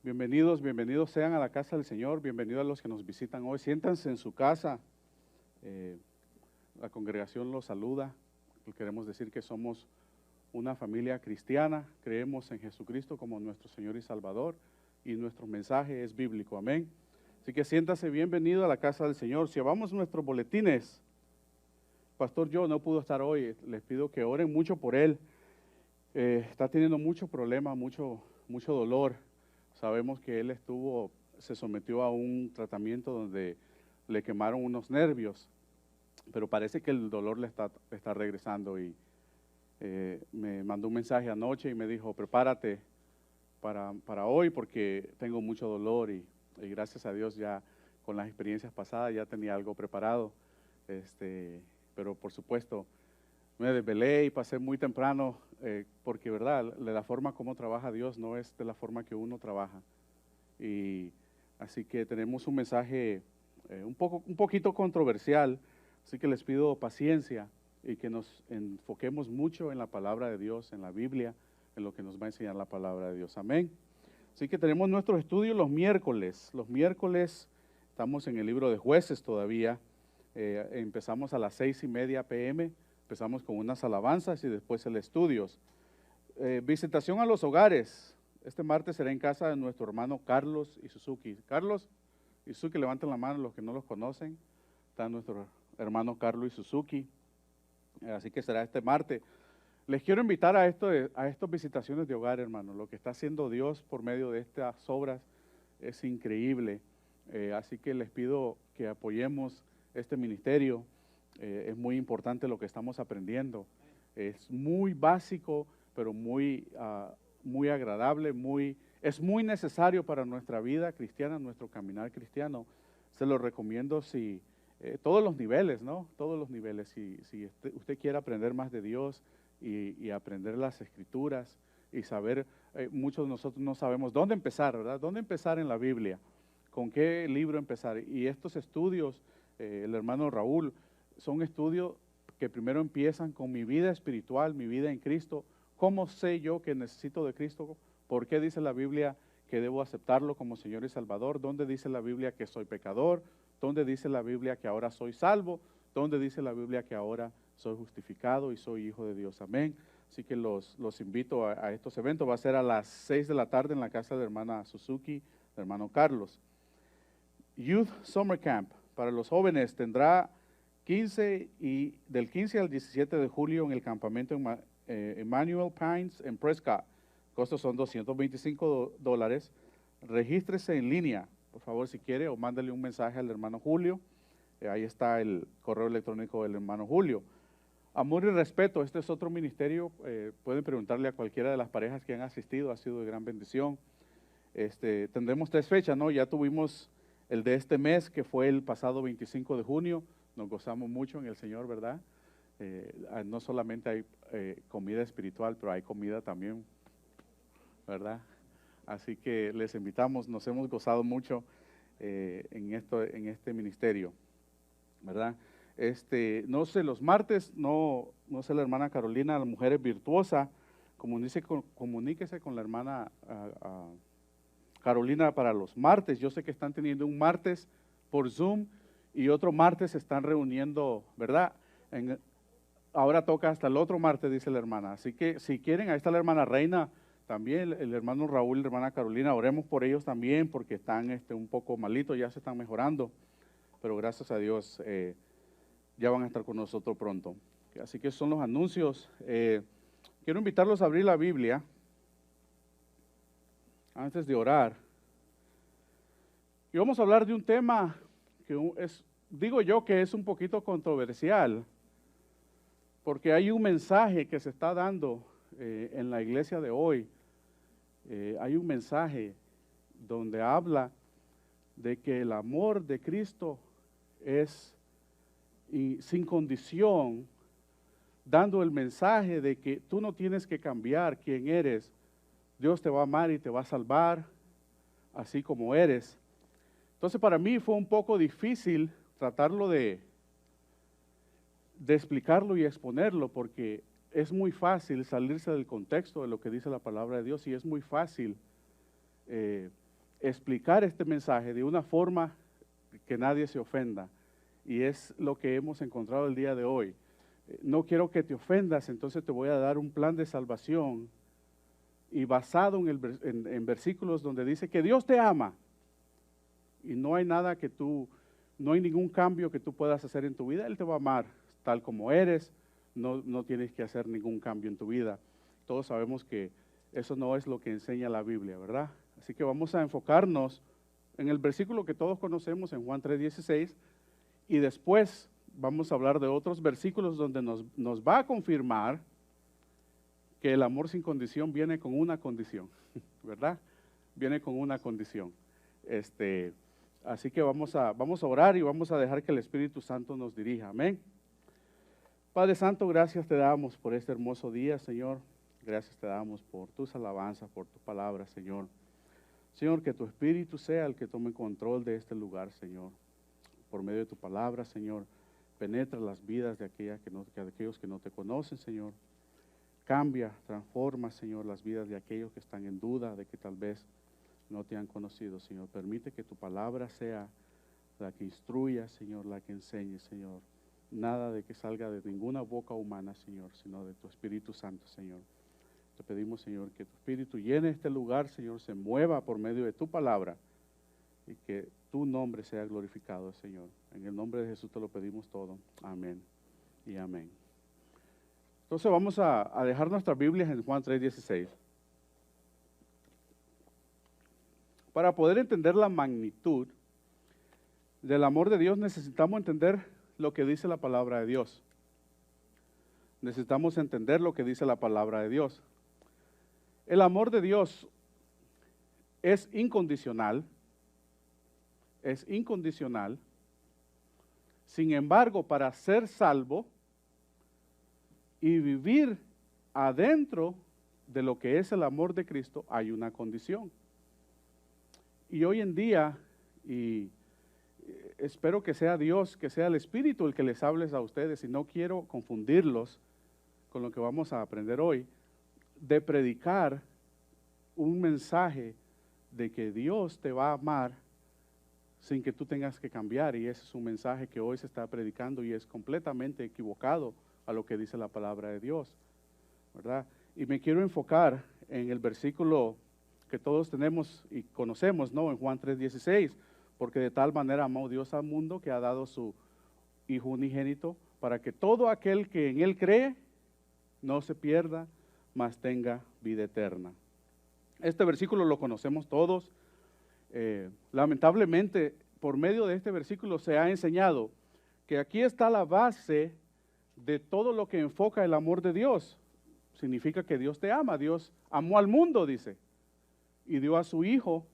Bienvenidos, bienvenidos sean a la casa del Señor, bienvenidos a los que nos visitan hoy. Siéntanse en su casa, eh, la congregación los saluda. Queremos decir que somos una familia cristiana, creemos en Jesucristo como nuestro Señor y Salvador y nuestro mensaje es bíblico, amén. Así que siéntase bienvenido a la casa del Señor. Si llevamos nuestros boletines, Pastor Joe no pudo estar hoy, les pido que oren mucho por él. Está teniendo mucho problema, mucho dolor. Sabemos que él se sometió a un tratamiento donde le quemaron unos nervios, pero parece que el dolor le está regresando y me mandó un mensaje anoche y me dijo, prepárate para hoy porque tengo mucho dolor y gracias a Dios ya con las experiencias pasadas ya tenía algo preparado, pero por supuesto me desvelé y pasé muy temprano porque, verdad, de la forma como trabaja Dios no es de la forma que uno trabaja. Y así que tenemos un mensaje un poquito controversial, así que les pido paciencia y que nos enfoquemos mucho en la palabra de Dios, en la Biblia, en lo que nos va a enseñar la palabra de Dios. Amén. Así que tenemos nuestro estudio los miércoles. Los miércoles estamos en el libro de Jueces todavía. Empezamos a las 6:30 p.m., empezamos con unas alabanzas y después el estudios. Visitación a los hogares. Este martes será en casa de nuestro hermano Carlos y Suzuki. Carlos y Suzuki, levanten la mano los que no los conocen. Está nuestro hermano Carlos y Suzuki. Así que será este martes. Les quiero invitar a estas visitaciones de hogar, hermano. Lo que está haciendo Dios por medio de estas obras es increíble. Así que les pido que apoyemos este ministerio. Es muy importante lo que estamos aprendiendo. Es muy básico, pero muy agradable, es muy necesario para nuestra vida cristiana, nuestro caminar cristiano. Se lo recomiendo todos los niveles, ¿no? Todos los niveles. Si usted quiere aprender más de Dios y aprender las Escrituras y saber, muchos de nosotros no sabemos dónde empezar, ¿verdad? ¿Dónde empezar en la Biblia? ¿Con qué libro empezar? Y estos estudios, el hermano Raúl, son estudios que primero empiezan con mi vida espiritual, mi vida en Cristo. ¿Cómo sé yo que necesito de Cristo? ¿Por qué dice la Biblia que debo aceptarlo como Señor y Salvador? ¿Dónde dice la Biblia que soy pecador? ¿Dónde dice la Biblia que ahora soy salvo? ¿Dónde dice la Biblia que ahora soy justificado y soy hijo de Dios? Amén. Así que los invito a estos eventos. Va a ser a las 6 de la tarde en la casa de la hermana Suzuki, del hermano Carlos. Youth Summer Camp para los jóvenes tendrá del 15 al 17 de julio en el campamento Emmanuel Pines en Prescott. Costos son $225. Regístrese en línea, por favor, si quiere, o mándale un mensaje al hermano Julio. Ahí está el correo electrónico del hermano Julio. Amor y respeto, este es otro ministerio. Pueden preguntarle a cualquiera de las parejas que han asistido, ha sido de gran bendición. Tendremos 3 fechas, ¿no? Ya tuvimos el de este mes, que fue el pasado 25 de junio. Nos gozamos mucho en el Señor, ¿verdad? No solamente hay comida espiritual, pero hay comida también, ¿verdad? Así que les invitamos, nos hemos gozado mucho en este ministerio, ¿verdad? No sé, los martes, no sé, la hermana Carolina, la mujer es virtuosa, comuníquese con la hermana Carolina para los martes. Yo sé que están teniendo un martes por Zoom y otro martes se están reuniendo, ¿verdad? Ahora toca hasta el otro martes, dice la hermana. Así que si quieren, ahí está la hermana Reina, también el hermano Raúl y la hermana Carolina, oremos por ellos también porque están un poco malitos, ya se están mejorando, pero gracias a Dios ya van a estar con nosotros pronto. Así que esos son los anuncios. Quiero invitarlos a abrir la Biblia antes de orar. Y vamos a hablar de un tema que digo yo que es un poquito controversial, porque hay un mensaje que se está dando en la iglesia de hoy. Hay un mensaje donde habla de que el amor de Cristo es sin condición, dando el mensaje de que tú no tienes que cambiar quién eres. Dios te va a amar y te va a salvar así como eres. Entonces para mí fue un poco difícil tratarlo de explicarlo y exponerlo, porque es muy fácil salirse del contexto de lo que dice la palabra de Dios y es muy fácil explicar este mensaje de una forma que nadie se ofenda. Y es lo que hemos encontrado el día de hoy. No quiero que te ofendas, entonces te voy a dar un plan de salvación y basado en versículos donde dice que Dios te ama y no hay nada no hay ningún cambio que tú puedas hacer en tu vida. Él te va a amar tal como eres, no tienes que hacer ningún cambio en tu vida. Todos sabemos que eso no es lo que enseña la Biblia, ¿verdad? Así que vamos a enfocarnos en el versículo que todos conocemos en Juan 3:16 y después vamos a hablar de otros versículos donde nos va a confirmar que el amor sin condición viene con una condición, ¿verdad? Viene con una condición. Así que vamos a orar y vamos a dejar que el Espíritu Santo nos dirija. Amén. Padre Santo, gracias te damos por este hermoso día, Señor. Gracias te damos por tus alabanzas, por tu palabra, Señor. Señor, que tu Espíritu sea el que tome control de este lugar, Señor. Por medio de tu palabra, Señor, penetra las vidas de aquellos que no te conocen, Señor. Cambia, transforma, Señor, las vidas de aquellos que están en duda de que tal vez no te han conocido, Señor. Permite que tu palabra sea la que instruya, Señor, la que enseñe, Señor. Nada de que salga de ninguna boca humana, Señor, sino de tu Espíritu Santo, Señor. Te pedimos, Señor, que tu Espíritu llene este lugar, Señor, se mueva por medio de tu palabra y que tu nombre sea glorificado, Señor. En el nombre de Jesús te lo pedimos todo. Amén y amén. Entonces vamos a dejar nuestras Biblias en Juan 3:16. Para poder entender la magnitud del amor de Dios necesitamos entender lo que dice la palabra de Dios. Necesitamos entender lo que dice la palabra de Dios. El amor de Dios es incondicional. Es incondicional. Sin embargo, para ser salvo y vivir adentro de lo que es el amor de Cristo, hay una condición. Y hoy en día, y espero que sea Dios, que sea el Espíritu el que les hables a ustedes, y no quiero confundirlos con lo que vamos a aprender hoy, de predicar un mensaje de que Dios te va a amar sin que tú tengas que cambiar, y ese es un mensaje que hoy se está predicando y es completamente equivocado a lo que dice la palabra de Dios, ¿verdad? Y me quiero enfocar en el versículo que todos tenemos y conocemos, ¿no? En Juan 3:16, porque de tal manera amó Dios al mundo que ha dado su Hijo unigénito para que todo aquel que en Él cree no se pierda, mas tenga vida eterna. Este versículo lo conocemos todos. Lamentablemente, por medio de este versículo se ha enseñado que aquí está la base de todo lo que enfoca el amor de Dios. Significa que Dios te ama. Dios amó al mundo, dice, y dio a su Hijo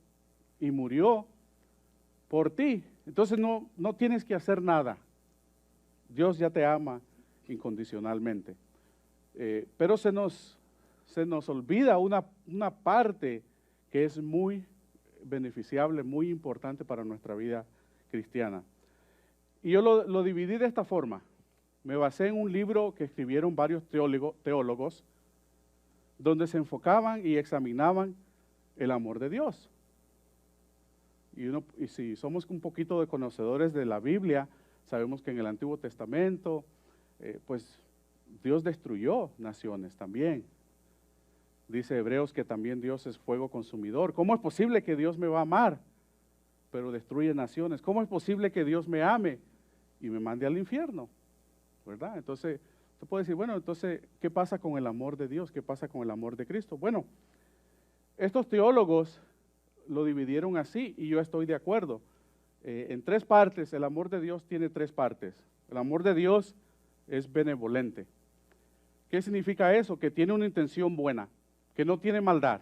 y murió por ti. Entonces no tienes que hacer nada. Dios ya te ama incondicionalmente. Pero se nos olvida una parte que es muy beneficiable, muy importante para nuestra vida cristiana. Y yo lo dividí de esta forma. Me basé en un libro que escribieron varios teólogos donde se enfocaban y examinaban el amor de Dios. Y si somos un poquito de conocedores de la Biblia, sabemos que en el Antiguo Testamento, pues Dios destruyó naciones también. Dice Hebreos que también Dios es fuego consumidor. ¿Cómo es posible que Dios me va a amar, pero destruye naciones? ¿Cómo es posible que Dios me ame y me mande al infierno? ¿Verdad? Entonces, usted puede decir, bueno, entonces, ¿qué pasa con el amor de Dios? ¿Qué pasa con el amor de Cristo? Bueno, estos teólogos lo dividieron así y yo estoy de acuerdo. En tres partes, el amor de Dios tiene tres partes. El amor de Dios es benevolente. ¿Qué significa eso? Que tiene una intención buena, que no tiene maldad.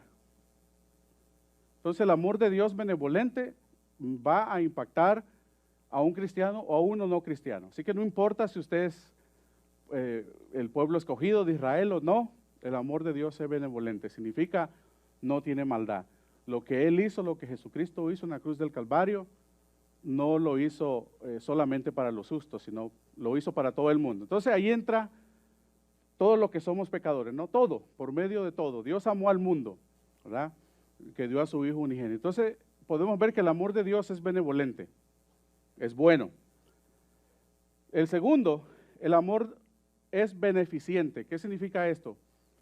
Entonces el amor de Dios benevolente va a impactar a un cristiano o a uno no cristiano. Así que no importa si usted es el pueblo escogido de Israel o no, el amor de Dios es benevolente. Significa no tiene maldad. Lo que Él hizo, lo que Jesucristo hizo en la cruz del Calvario, no lo hizo solamente para los justos, sino lo hizo para todo el mundo. Entonces ahí entra todo lo que somos pecadores, no todo, por medio de todo. Dios amó al mundo, ¿verdad? Que dio a su Hijo unigénito. Entonces podemos ver que el amor de Dios es benevolente, es bueno. El segundo, el amor es beneficiente. ¿Qué significa esto?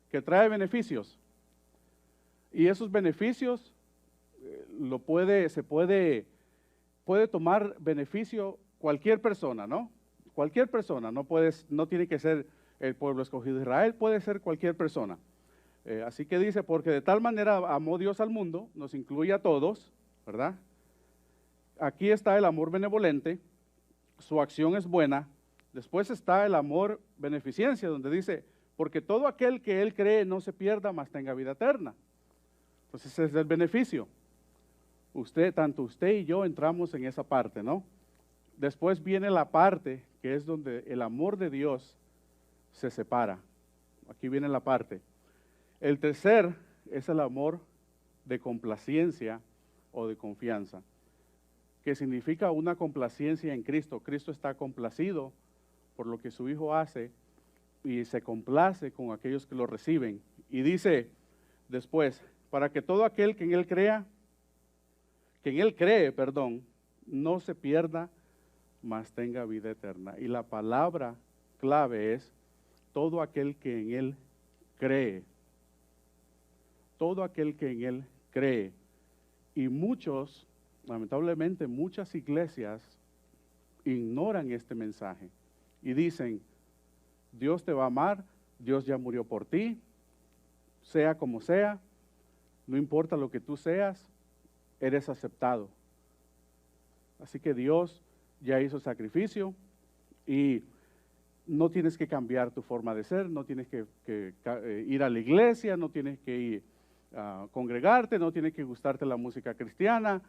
Que trae beneficios. Y esos beneficios puede tomar beneficio cualquier persona, ¿no? Cualquier persona, no tiene que ser el pueblo escogido de Israel, puede ser cualquier persona. Así que dice, porque de tal manera amó Dios al mundo, nos incluye a todos, ¿verdad? Aquí está el amor benevolente, su acción es buena. Después está el amor beneficencia, donde dice, porque todo aquel que él cree no se pierda, mas tenga vida eterna. Entonces ese es el beneficio. Tanto usted y yo entramos en esa parte, ¿no? Después viene la parte que es donde el amor de Dios se separa. Aquí viene la parte. El tercer es el amor de complacencia o de confianza, que significa una complacencia en Cristo. Cristo está complacido por lo que su Hijo hace y se complace con aquellos que lo reciben. Y dice después, para que todo aquel que en Él cree, no se pierda, mas tenga vida eterna. Y la palabra clave es todo aquel que en Él cree. Todo aquel que en Él cree. Y lamentablemente muchas iglesias ignoran este mensaje y dicen, Dios te va a amar, Dios ya murió por ti, sea como sea, no importa lo que tú seas, eres aceptado. Así que Dios ya hizo sacrificio y no tienes que cambiar tu forma de ser, no tienes que ir a la iglesia, no tienes que ir a congregarte, no tienes que gustarte la música cristiana,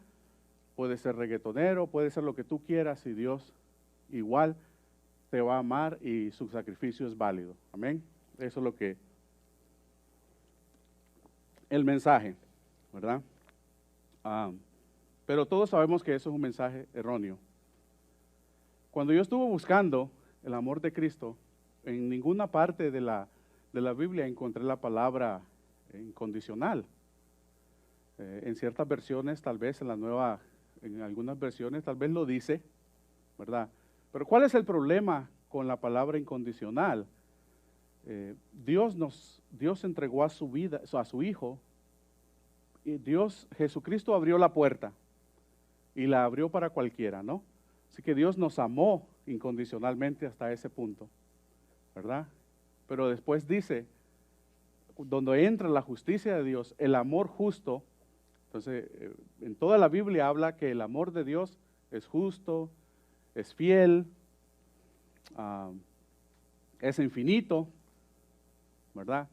puedes ser reggaetonero, puede ser lo que tú quieras y Dios igual te va a amar y su sacrificio es válido. Amén. Eso es lo que el mensaje, ¿verdad? Pero todos sabemos que eso es un mensaje erróneo. Cuando yo estuve buscando el amor de Cristo, en ninguna parte de la Biblia encontré la palabra incondicional. En ciertas versiones, tal vez en algunas versiones, tal vez lo dice, ¿verdad? Pero ¿cuál es el problema con la palabra incondicional? Dios entregó a su vida, a su Hijo, y Jesucristo abrió la puerta y la abrió para cualquiera, ¿no? Así que Dios nos amó incondicionalmente hasta ese punto, ¿verdad? Pero después dice, donde entra la justicia de Dios, el amor justo. Entonces, en toda la Biblia habla que el amor de Dios es justo, es fiel, es infinito, ¿verdad?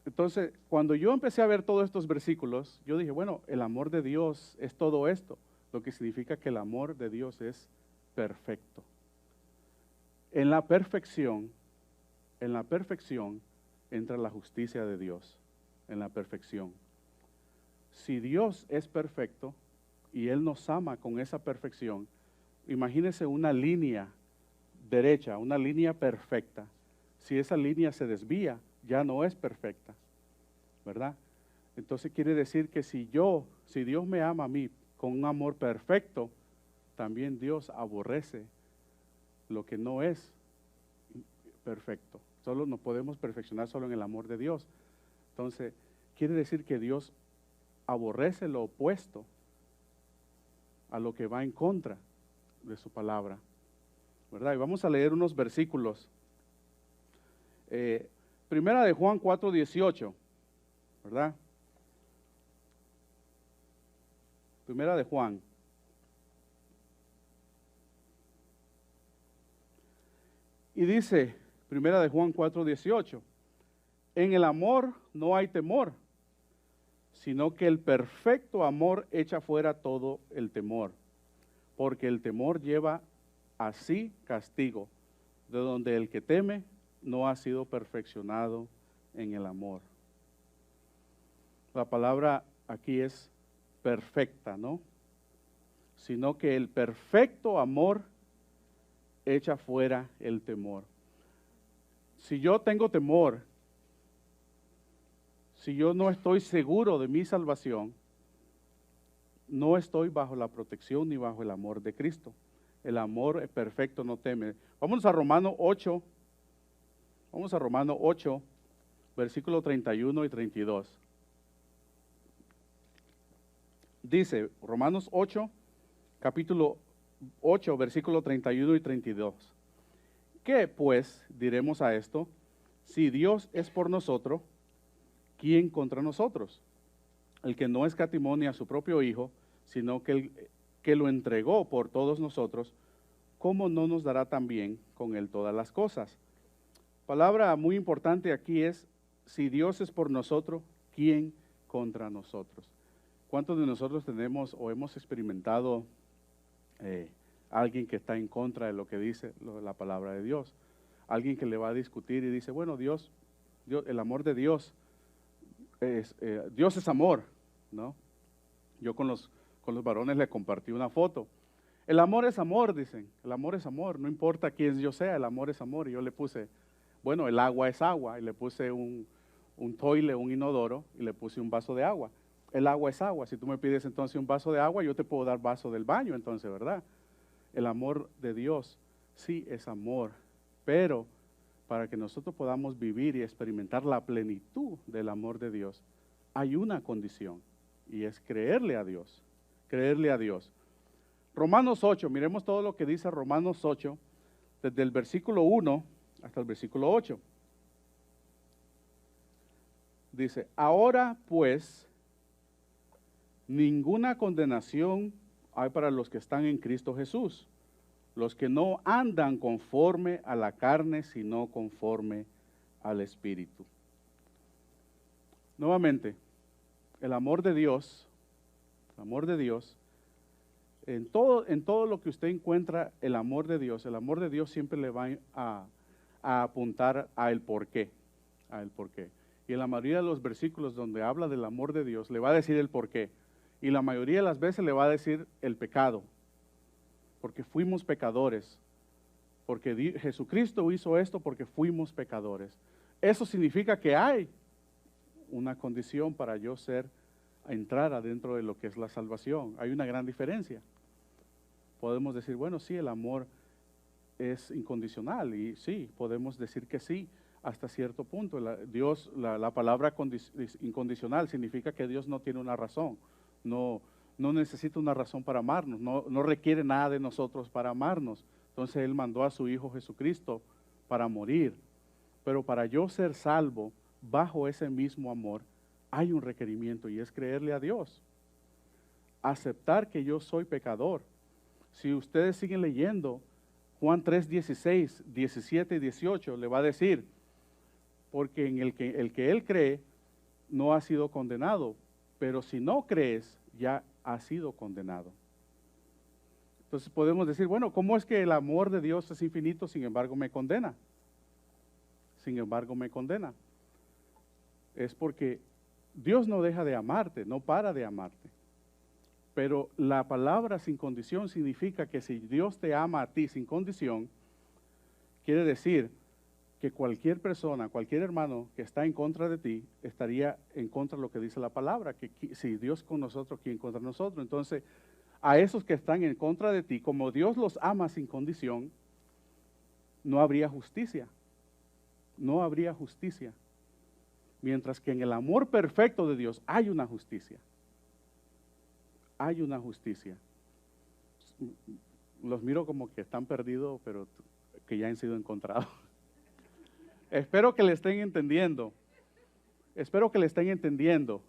Entonces, cuando yo empecé a ver todos estos versículos, yo dije, bueno, el amor de Dios es todo esto, lo que significa que el amor de Dios es perfecto. En la perfección entra la justicia de Dios, en la perfección. Si Dios es perfecto y Él nos ama con esa perfección, imagínese una línea derecha, una línea perfecta. Si esa línea se desvía, ya no es perfecta, ¿verdad? Entonces quiere decir que si Dios me ama a mí con un amor perfecto, también Dios aborrece lo que no es perfecto. Solo nos podemos perfeccionar solo en el amor de Dios. Entonces, quiere decir que Dios aborrece lo opuesto a lo que va en contra de su palabra, ¿verdad? Y vamos a leer unos versículos. Primera de Juan 4:18, ¿verdad? Primera de Juan. Y dice, Primera de Juan 4:18, en el amor no hay temor, sino que el perfecto amor echa fuera todo el temor, porque el temor lleva así castigo, de donde el que teme no ha sido perfeccionado en el amor. La palabra aquí es perfecta, ¿no? Sino que el perfecto amor echa fuera el temor. Si yo tengo temor, si yo no estoy seguro de mi salvación, no estoy bajo la protección ni bajo el amor de Cristo. El amor perfecto no teme. Vamos a Romanos 8. Vamos a Romanos 8, versículos 31 y 32. Dice, Romanos 8, capítulo 8, versículos 31 y 32. ¿Qué pues diremos a esto? Si Dios es por nosotros, ¿quién contra nosotros? El que no escatimó ni a su propio Hijo, sino que lo entregó por todos nosotros, ¿cómo no nos dará también con él todas las cosas? Palabra muy importante aquí es, si Dios es por nosotros, ¿quién contra nosotros? ¿Cuántos de nosotros tenemos o hemos experimentado alguien que está en contra de lo que dice la palabra de Dios? Alguien que le va a discutir y dice, bueno, Dios, el amor de Dios es amor, ¿no? Yo con los varones le compartí una foto. El amor es amor, dicen, el amor es amor, no importa quién yo sea, el amor es amor. Y yo le puse, bueno, el agua es agua, y le puse un toile, un inodoro, y le puse un vaso de agua. El agua es agua, si tú me pides entonces un vaso de agua, yo te puedo dar vaso del baño, entonces, ¿verdad? El amor de Dios sí es amor, pero para que nosotros podamos vivir y experimentar la plenitud del amor de Dios, hay una condición, y es creerle a Dios, creerle a Dios. Romanos 8, miremos todo lo que dice Romanos 8, desde el versículo 1 hasta el versículo 8. Dice, ahora pues, ninguna condenación hay para los que están en Cristo Jesús, los que no andan conforme a la carne, sino conforme al Espíritu. Nuevamente, el amor de Dios, en todo lo que usted encuentra el amor de Dios siempre le va a apuntar a el porqué, Y en la mayoría de los versículos donde habla del amor de Dios, le va a decir el porqué. Y la mayoría de las veces le va a decir el pecado, porque fuimos pecadores, porque Jesucristo hizo esto porque fuimos pecadores. Eso significa que hay una condición para yo entrar adentro de lo que es la salvación. Hay una gran diferencia. Podemos decir, bueno, sí, el amor es incondicional, y sí, podemos decir que sí, hasta cierto punto. La palabra incondicional significa que Dios no tiene una razón. No necesita una razón para amarnos, no requiere nada de nosotros para amarnos. Entonces Él mandó a su Hijo Jesucristo para morir. Pero para yo ser salvo bajo ese mismo amor, hay un requerimiento, y es creerle a Dios. Aceptar que yo soy pecador. Si ustedes siguen leyendo, Juan 3, 16, 17 y 18 le va a decir, porque en el que Él cree no ha sido condenado, pero si no crees, ya ha sido condenado. Entonces podemos decir, bueno, ¿cómo es que el amor de Dios es infinito, sin embargo me condena? Sin embargo me condena. Es porque Dios no deja de amarte, no para de amarte. Pero la palabra sin condición significa que si Dios te ama a ti sin condición, quiere decir que cualquier persona, cualquier hermano que está en contra de ti, estaría en contra de lo que dice la palabra, que si Dios con nosotros, ¿quién contra nosotros? Entonces, a esos que están en contra de ti, como Dios los ama sin condición, no habría justicia. No habría justicia. Mientras que en el amor perfecto de Dios hay una justicia. Hay una justicia. Los miro como que están perdidos, pero que ya han sido encontrados. Espero que le estén entendiendo. Espero que le estén entendiendo.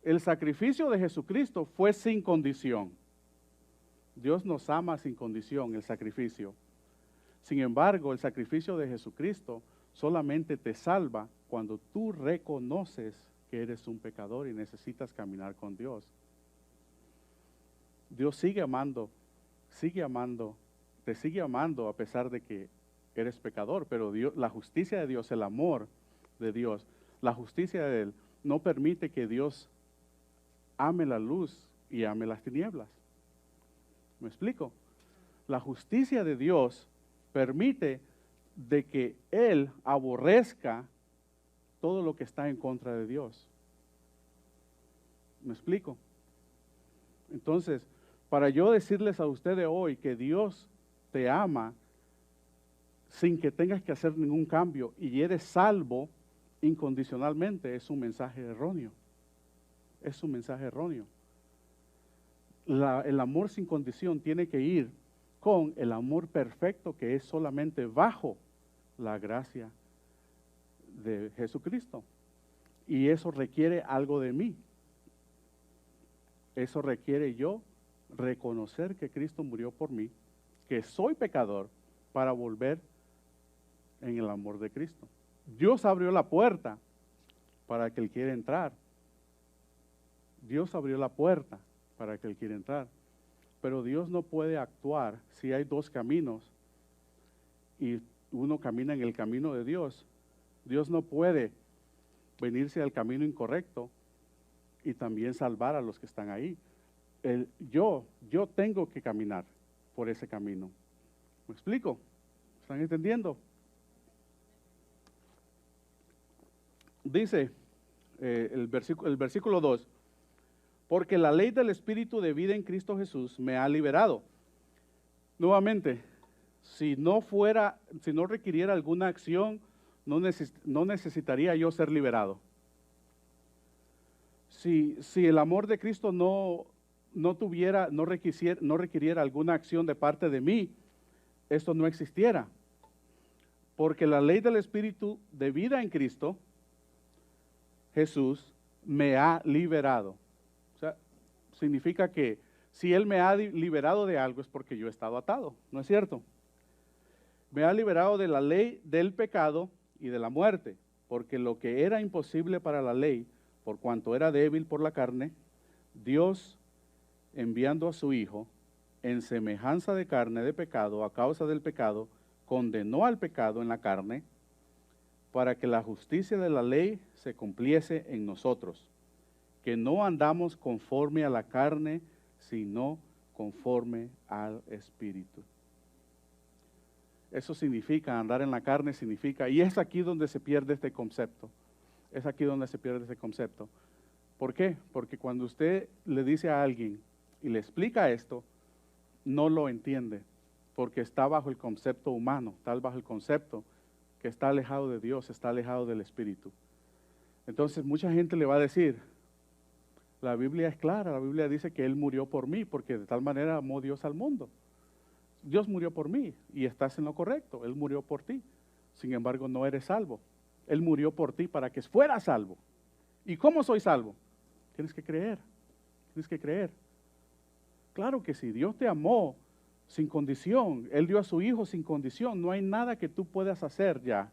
El sacrificio de Jesucristo fue sin condición. Dios nos ama sin condición, el sacrificio. Sin embargo, el sacrificio de Jesucristo solamente te salva cuando tú reconoces que eres un pecador y necesitas caminar con Dios. Dios sigue amando, te sigue amando a pesar de que eres pecador, pero Dios, la justicia de Dios, el amor de Dios, la justicia de Él, no permite que Dios ame la luz y ame las tinieblas. ¿Me explico? La justicia de Dios permite de que Él aborrezca todo lo que está en contra de Dios. ¿Me explico? Entonces, para yo decirles a ustedes hoy que Dios te ama sin que tengas que hacer ningún cambio y eres salvo incondicionalmente, es un mensaje erróneo. Es un mensaje erróneo. El amor sin condición tiene que ir con el amor perfecto que es solamente bajo la gracia de Jesucristo. Y eso requiere algo de mí. Eso requiere yo reconocer que Cristo murió por mí, que soy pecador, para volver en el amor de Cristo. Dios abrió la puerta para que Él quiera entrar. Dios abrió la puerta para que Él quiera entrar. Pero Dios no puede actuar si hay dos caminos y uno camina en el camino de Dios. Dios no puede venirse al camino incorrecto y también salvar a los que están ahí. Yo tengo que caminar por ese camino. ¿Me explico? ¿Están entendiendo? Dice el versículo 2, porque la ley del Espíritu de vida en Cristo Jesús me ha liberado. Nuevamente, si no requiriera alguna acción, no necesitaría yo ser liberado. Si el amor de Cristo no requiriera alguna acción de parte de mí, esto no existiera. Porque la ley del Espíritu de vida en Cristo Jesús me ha liberado. O sea, significa que si Él me ha liberado de algo es porque yo he estado atado, ¿no es cierto? Me ha liberado de la ley del pecado y de la muerte, porque lo que era imposible para la ley, por cuanto era débil por la carne, Dios, enviando a su Hijo, en semejanza de carne de pecado, a causa del pecado, condenó al pecado en la carne, para que la justicia de la ley se cumpliese en nosotros, que no andamos conforme a la carne, sino conforme al Espíritu. Eso significa, andar en la carne significa, y es aquí donde se pierde este concepto. Es aquí donde se pierde este concepto. ¿Por qué? Porque cuando usted le dice a alguien y le explica esto, no lo entiende, porque está bajo el concepto humano, está bajo el concepto que está alejado de Dios, está alejado del Espíritu. Entonces mucha gente le va a decir, la Biblia es clara, la Biblia dice que Él murió por mí, porque de tal manera amó Dios al mundo. Dios murió por mí y estás en lo correcto, Él murió por ti. Sin embargo, no eres salvo. Él murió por ti para que fueras salvo. ¿Y cómo soy salvo? Tienes que creer, tienes que creer. Claro que sí, Dios te amó sin condición, Él dio a su Hijo sin condición, no hay nada que tú puedas hacer ya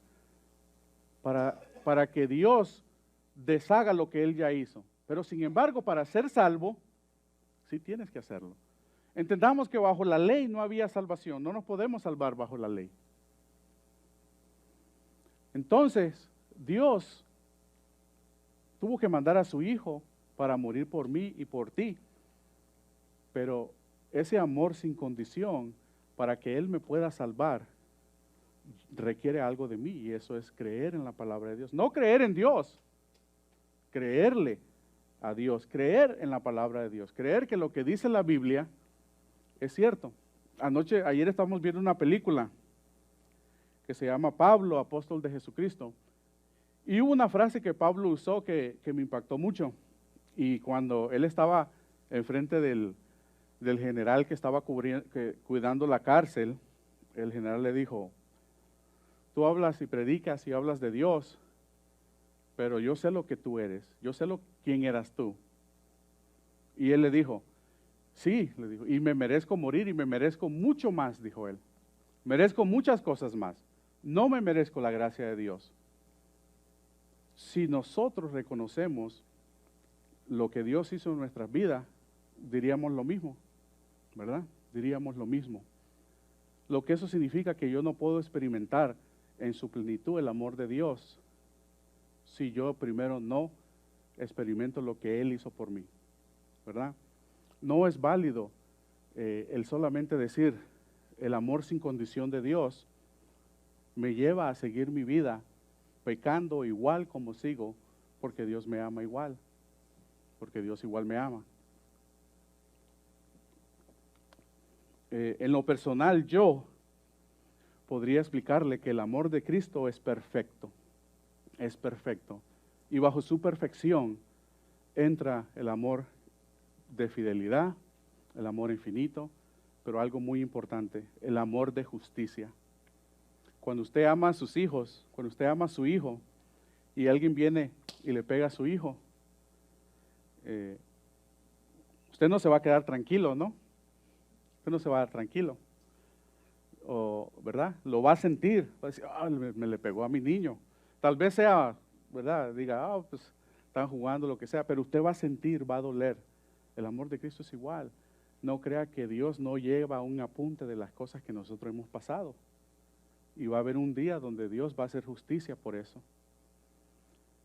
para que Dios deshaga lo que Él ya hizo. Pero sin embargo, para ser salvo, sí tienes que hacerlo. Entendamos que bajo la ley no había salvación, no nos podemos salvar bajo la ley. Entonces, Dios tuvo que mandar a su Hijo para morir por mí y por ti. Pero ese amor sin condición, para que Él me pueda salvar, requiere algo de mí, y eso es creer en la palabra de Dios. No creer en Dios, creerle a Dios, creer en la palabra de Dios, creer que lo que dice la Biblia es cierto. Ayer estábamos viendo una película que se llama Pablo, apóstol de Jesucristo. Y hubo una frase que Pablo usó que me impactó mucho. Y cuando él estaba enfrente del general que estaba cuidando la cárcel, el general le dijo, tú hablas y predicas y hablas de Dios, pero yo sé lo que tú eres, yo sé quién eras tú. Y él le dijo, sí, le dijo, y me merezco morir y me merezco mucho más, dijo él. Merezco muchas cosas más. No me merezco la gracia de Dios. Si nosotros reconocemos lo que Dios hizo en nuestras vidas, diríamos lo mismo, ¿verdad? Diríamos lo mismo. Lo que eso significa que yo no puedo experimentar en su plenitud el amor de Dios si yo primero no experimento lo que Él hizo por mí, ¿verdad? No es válido el solamente decir el amor sin condición de Dios me lleva a seguir mi vida pecando igual como sigo, porque Dios me ama igual, porque Dios igual me ama. En lo personal, yo podría explicarle que el amor de Cristo es perfecto. Es perfecto. Y bajo su perfección entra el amor de fidelidad, el amor infinito, pero algo muy importante, el amor de justicia. Cuando usted ama a sus hijos, cuando usted ama a su hijo y alguien viene y le pega a su hijo, usted no se va a quedar tranquilo, ¿no? Usted no se va a dar tranquilo. ¿Verdad? Lo va a sentir, va a decir, me le pegó a mi niño. Tal vez sea, ¿verdad? Diga, pues están jugando, lo que sea, pero usted va a sentir, va a doler. El amor de Cristo es igual. No crea que Dios no lleva un apunte de las cosas que nosotros hemos pasado. Y va a haber un día donde Dios va a hacer justicia por eso.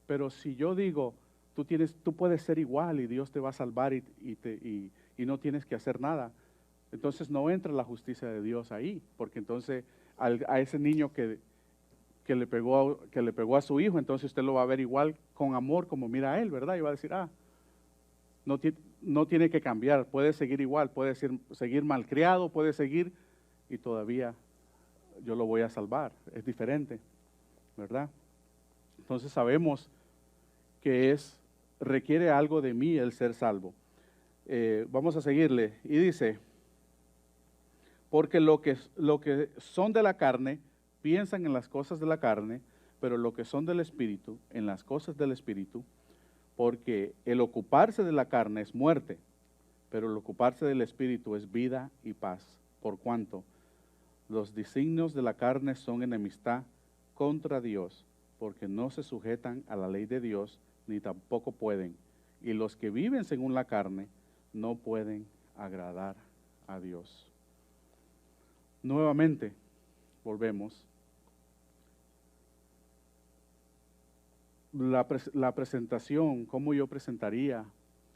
Pero si yo digo, tú puedes ser igual y Dios te va a salvar y no tienes que hacer nada, entonces no entra la justicia de Dios ahí, porque entonces a ese niño que le pegó a su hijo, entonces usted lo va a ver igual con amor como mira a él, ¿verdad? Y va a decir, no tiene que cambiar, puede seguir igual, puede seguir malcriado, puede seguir y todavía yo lo voy a salvar. Es diferente, ¿verdad? Entonces sabemos que requiere algo de mí el ser salvo. Vamos a seguirle y dice, porque lo que son de la carne piensan en las cosas de la carne, pero lo que son del Espíritu, en las cosas del Espíritu, porque el ocuparse de la carne es muerte, pero el ocuparse del Espíritu es vida y paz, por cuanto los designios de la carne son enemistad contra Dios, porque no se sujetan a la ley de Dios, ni tampoco pueden, y los que viven según la carne no pueden agradar a Dios. Nuevamente, volvemos. La presentación, cómo yo presentaría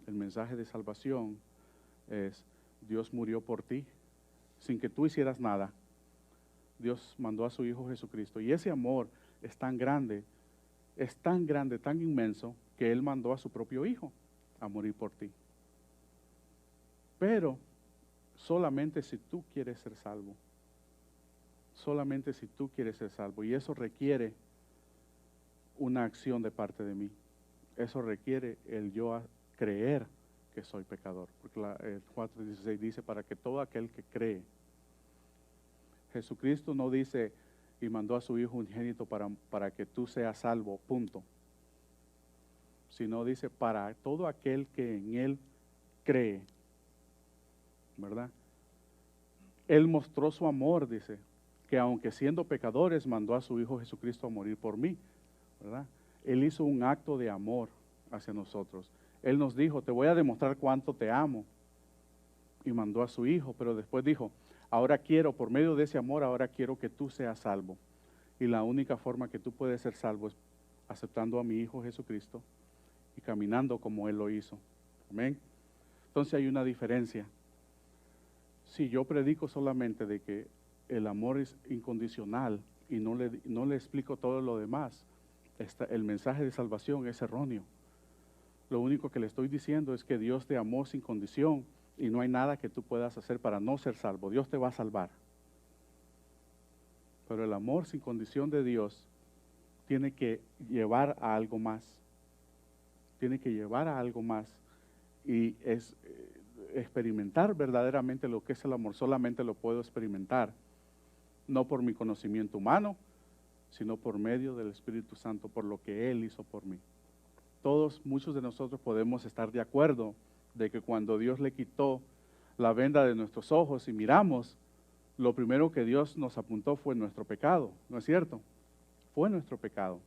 el mensaje de salvación, es: Dios murió por ti, sin que tú hicieras nada. Dios mandó a su Hijo Jesucristo, y ese amor es tan grande, tan inmenso, que Él mandó a su propio Hijo a morir por ti. Pero solamente si tú quieres ser salvo. Solamente si tú quieres ser salvo. Y eso requiere una acción de parte de mí. Eso requiere el yo creer que soy pecador. Porque el 4:16 dice, para que todo aquel que cree. Jesucristo no dice, y mandó a su Hijo unigénito para que tú seas salvo, punto. Sino dice, para todo aquel que en Él cree. ¿Verdad? Él mostró su amor, dice, que aunque siendo pecadores, mandó a su Hijo Jesucristo a morir por mí, ¿verdad? Él hizo un acto de amor hacia nosotros. Él nos dijo, te voy a demostrar cuánto te amo, y mandó a su Hijo, pero después dijo, ahora quiero, por medio de ese amor, ahora quiero que tú seas salvo. Y la única forma que tú puedes ser salvo es aceptando a mi Hijo Jesucristo y caminando como Él lo hizo. Amén. Entonces hay una diferencia. Si yo predico solamente de que el amor es incondicional y no le explico todo lo demás, el mensaje de salvación es erróneo. Lo único que le estoy diciendo es que Dios te amó sin condición y no hay nada que tú puedas hacer para no ser salvo. Dios te va a salvar. Pero el amor sin condición de Dios tiene que llevar a algo más. Tiene que llevar a algo más. Y es experimentar verdaderamente lo que es el amor. Solamente lo puedo experimentar, no por mi conocimiento humano, sino por medio del Espíritu Santo, por lo que Él hizo por mí. Muchos de nosotros podemos estar de acuerdo de que cuando Dios le quitó la venda de nuestros ojos y miramos, lo primero que Dios nos apuntó fue nuestro pecado, ¿no es cierto? Fue nuestro pecado.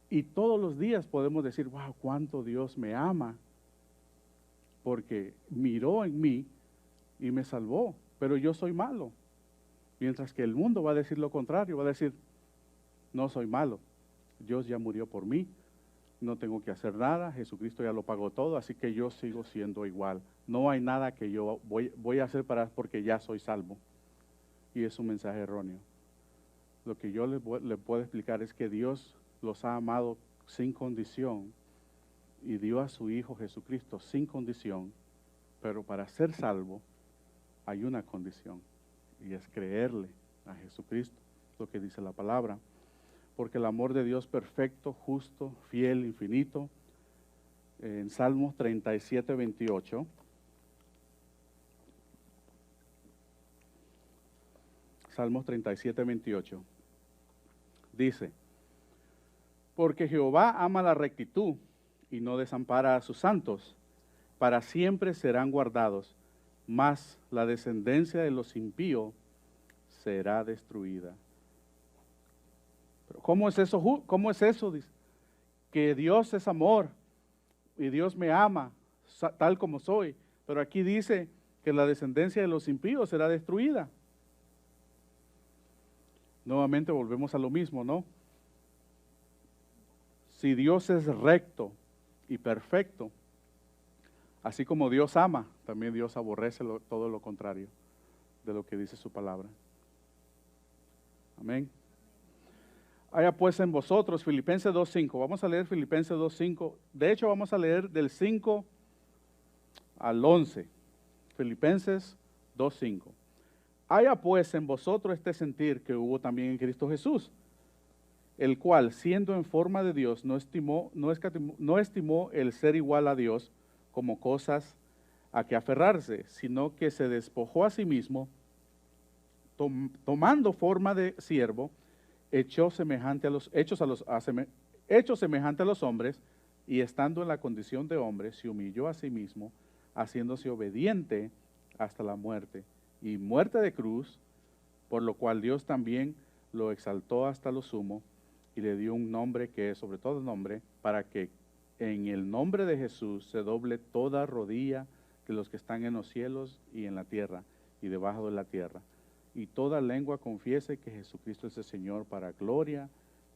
Y todos los días podemos decir, wow, cuánto Dios me ama, porque miró en mí y me salvó, pero yo soy malo. Mientras que el mundo va a decir lo contrario, va a decir, no soy malo, Dios ya murió por mí, no tengo que hacer nada, Jesucristo ya lo pagó todo, así que yo sigo siendo igual. No hay nada que yo voy a hacer porque ya soy salvo. Y es un mensaje erróneo. Lo que yo le puedo explicar es que Dios los ha amado sin condición y dio a su Hijo Jesucristo sin condición, pero para ser salvo hay una condición, y es creerle a Jesucristo, lo que dice la palabra. Porque el amor de Dios perfecto, justo, fiel, infinito, en Salmos 37, 28, Salmos 37, 28, dice: porque Jehová ama la rectitud y no desampara a sus santos, para siempre serán guardados, mas la descendencia de los impíos será destruida. Pero ¿cómo es eso? ¿Cómo es eso? Dice, que Dios es amor y Dios me ama tal como soy, pero aquí dice que la descendencia de los impíos será destruida. Nuevamente volvemos a lo mismo, ¿no? Si Dios es recto y perfecto, así como Dios ama, también Dios aborrece todo lo contrario de lo que dice su palabra. Amén. Haya pues en vosotros, Filipenses 2.5. Vamos a leer Filipenses 2.5. De hecho, vamos a leer del 5 al 11. Filipenses 2.5. Haya pues en vosotros este sentir que hubo también en Cristo Jesús, el cual, siendo en forma de Dios, no estimó el ser igual a Dios como cosas a que aferrarse, sino que se despojó a sí mismo, tomando forma de siervo, hecho semejante a los hombres, y estando en la condición de hombre, se humilló a sí mismo, haciéndose obediente hasta la muerte, y muerte de cruz, por lo cual Dios también lo exaltó hasta lo sumo, y le dio un nombre que es sobre todo nombre, para que en el nombre de Jesús se doble toda rodilla de los que están en los cielos y en la tierra y debajo de la tierra, y toda lengua confiese que Jesucristo es el Señor, para gloria